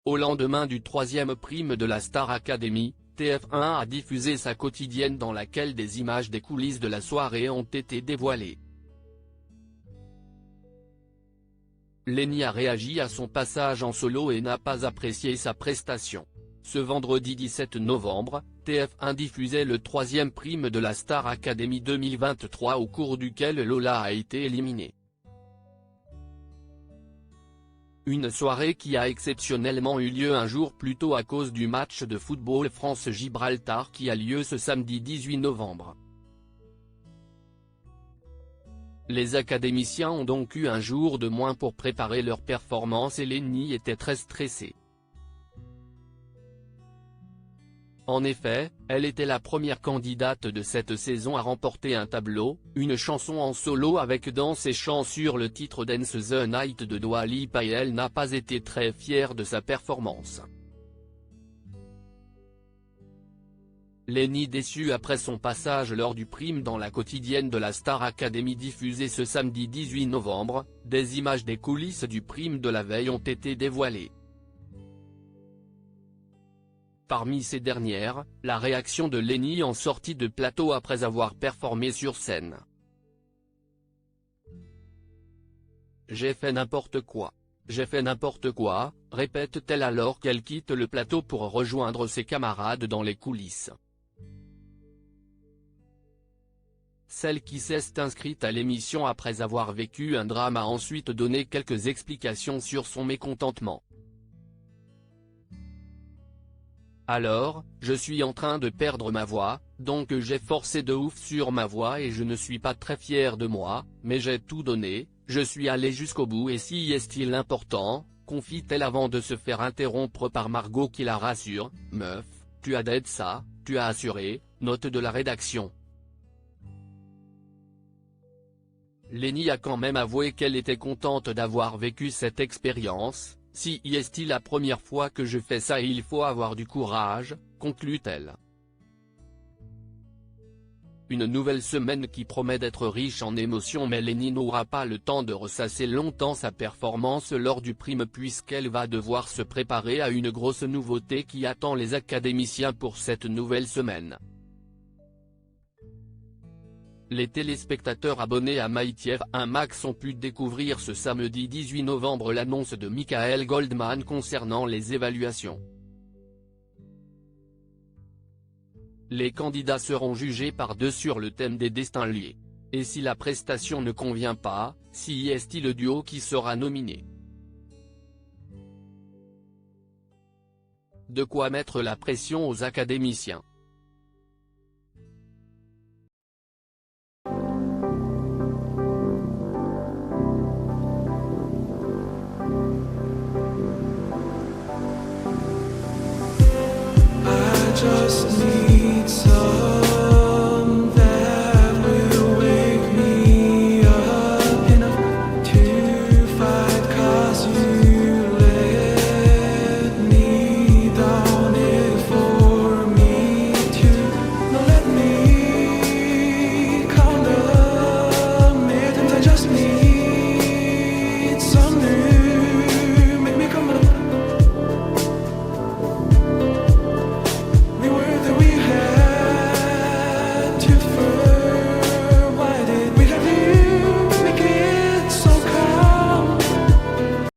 Au lendemain du troisième prime de la Star Academy, TF1 a diffusé sa quotidienne dans laquelle des images des coulisses de la soirée ont été dévoilées. Lenny a réagi à son passage en solo et n'a pas apprécié sa prestation. Ce vendredi 17 novembre, TF1 diffusait le troisième prime de la Star Academy 2023 au cours duquel Lola a été éliminée. Une soirée qui a exceptionnellement eu lieu un jour plus tôt à cause du match de football France-Gibraltar qui a lieu ce samedi 18 novembre. Les académiciens ont donc eu un jour de moins pour préparer leur performance et Lenny était très stressée. En effet, elle était la première candidate de cette saison à remporter un tableau, une chanson en solo avec danse et chant sur le titre Dance the Night de Dua Lipa et elle n'a pas été très fière de sa performance. Lenny déçue après son passage lors du prime dans la quotidienne de la Star Academy diffusée ce samedi 18 novembre, des images des coulisses du prime de la veille ont été dévoilées. Parmi ces dernières, la réaction de Lenny en sortie de plateau après avoir performé sur scène. « J'ai fait n'importe quoi. J'ai fait n'importe quoi », répète-t-elle alors qu'elle quitte le plateau pour rejoindre ses camarades dans les coulisses. Celle qui s'est inscrite à l'émission après avoir vécu un drame a ensuite donné quelques explications sur son mécontentement. Alors, je suis en train de perdre ma voix, donc j'ai forcé de ouf sur ma voix et je ne suis pas très fier de moi, mais j'ai tout donné, je suis allé jusqu'au bout et si est-il important, confie-t-elle avant de se faire interrompre par Margot qui la rassure, « Meuf, tu as d'être ça, tu as assuré », note de la rédaction. Lenny a quand même avoué qu'elle était contente d'avoir vécu cette expérience. « Si est-il la première fois que je fais ça et il faut avoir du courage », conclut-elle. Une nouvelle semaine qui promet d'être riche en émotions mais Lenny n'aura pas le temps de ressasser longtemps sa performance lors du prime puisqu'elle va devoir se préparer à une grosse nouveauté qui attend les académiciens pour cette nouvelle semaine. Les téléspectateurs abonnés à MyTF1 Max ont pu découvrir ce samedi 18 novembre l'annonce de Michael Goldman concernant les évaluations. Les candidats seront jugés par deux sur le thème des destins liés. Et si la prestation ne convient pas, si est-il le duo qui sera nominé. De quoi mettre la pression aux académiciens. Just need